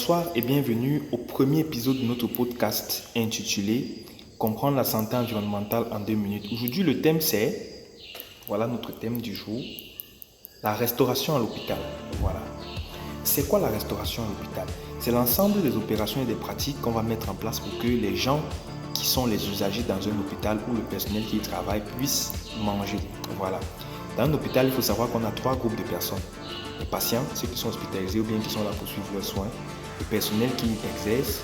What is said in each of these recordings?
Bonsoir et bienvenue au premier épisode de notre podcast intitulé Comprendre la santé environnementale en 2 minutes. Aujourd'hui, le thème c'est, voilà notre thème du jour, la restauration à l'hôpital. Voilà. C'est quoi la restauration à l'hôpital? C'est l'ensemble des opérations et des pratiques qu'on va mettre en place pour que les gens qui sont les usagers dans un hôpital ou le personnel qui y travaille puissent manger. Voilà. Dans un hôpital, il faut savoir qu'on a 3 groupes de personnes. Les patients, ceux qui sont hospitalisés ou bien qui sont là pour suivre leurs soins, le personnel qui exerce,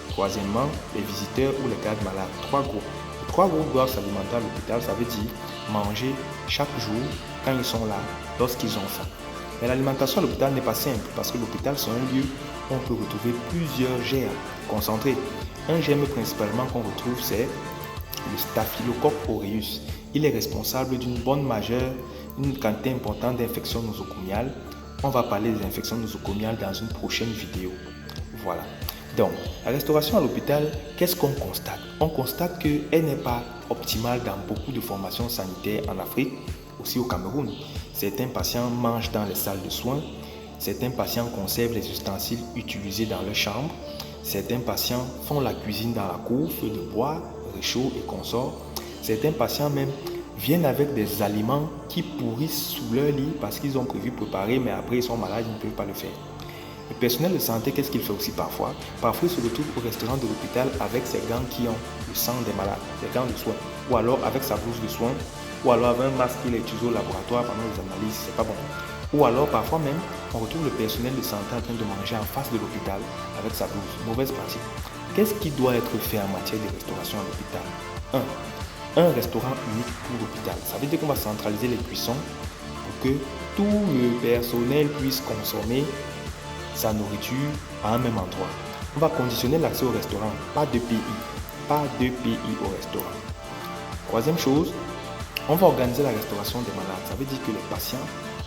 troisièmement, les visiteurs ou les gardes malades. 3 groupes. Les 3 groupes doivent s'alimenter à l'hôpital, ça veut dire manger chaque jour quand ils sont là, lorsqu'ils ont faim. Mais l'alimentation à l'hôpital n'est pas simple parce que l'hôpital, c'est un lieu où on peut retrouver plusieurs germes concentrés. Un germe principalement qu'on retrouve, c'est le Staphylococcus aureus. Il est responsable d'une quantité importante d'infections nosocomiales. On va parler des infections nosocomiales dans une prochaine vidéo. Voilà. Donc, la restauration à l'hôpital, qu'est-ce qu'on constate? On constate qu'elle n'est pas optimale dans beaucoup de formations sanitaires en Afrique, aussi au Cameroun. Certains patients mangent dans les salles de soins. Certains patients conservent les ustensiles utilisés dans leur chambre. Certains patients font la cuisine dans la cour, feu de bois, réchaud et consorts. Certains patients même viennent avec des aliments qui pourrissent sous leur lit parce qu'ils ont prévu préparer, mais après ils sont malades, ils ne peuvent pas le faire. Le personnel de santé, qu'est-ce qu'il fait aussi parfois? Parfois, il se retrouve au restaurant de l'hôpital avec ses gants qui ont le sang des malades, des gants de soins, ou alors avec sa blouse de soins, ou alors avec un masque qu'il a utilisé au laboratoire pendant les analyses, c'est pas bon. Ou alors, parfois même, on retrouve le personnel de santé en train de manger en face de l'hôpital avec sa blouse. Mauvaise pratique. Qu'est-ce qui doit être fait en matière de restauration à l'hôpital? Un restaurant unique pour l'hôpital. Ça veut dire qu'on va centraliser les cuissons pour que tout le personnel puisse consommer sa nourriture à un même endroit. On va conditionner l'accès au restaurant. Pas de pays. Pas de pays au restaurant. Troisième chose, on va organiser la restauration des malades. Ça veut dire que les patients,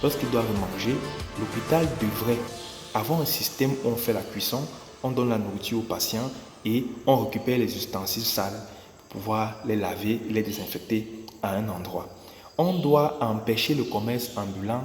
lorsqu'ils doivent manger, l'hôpital devrait avoir un système où on fait la cuisson, on donne la nourriture aux patients et on récupère les ustensiles sales pour pouvoir les laver et les désinfecter à un endroit. On doit empêcher le commerce ambulant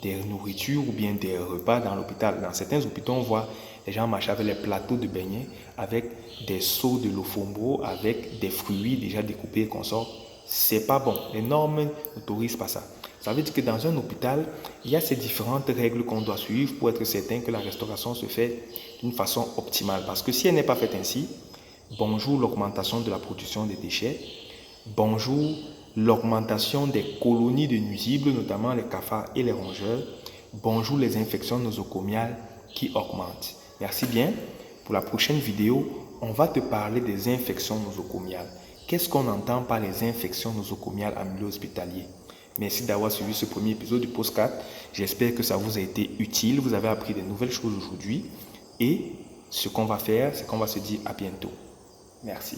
des nourritures ou bien des repas dans l'hôpital. Dans certains hôpitaux, on voit les gens marcher avec les plateaux de beignets, avec des seaux de lofombo, avec des fruits déjà découpés et consorts. C'est pas bon. Les normes n'autorisent pas ça. Ça veut dire que dans un hôpital, il y a ces différentes règles qu'on doit suivre pour être certain que la restauration se fait d'une façon optimale. Parce que si elle n'est pas faite ainsi, bonjour l'augmentation de la production des déchets, bonjour l'augmentation des colonies de nuisibles, notamment les cafards et les rongeurs, bonjour les infections nosocomiales qui augmentent. Merci bien. Pour la prochaine vidéo, on va te parler des infections nosocomiales. Qu'est-ce qu'on entend par les infections nosocomiales en milieu hospitalier? Merci d'avoir suivi ce premier épisode du podcast. J'espère que ça vous a été utile. Vous avez appris de nouvelles choses aujourd'hui. Et ce qu'on va faire, c'est qu'on va se dire à bientôt. Merci.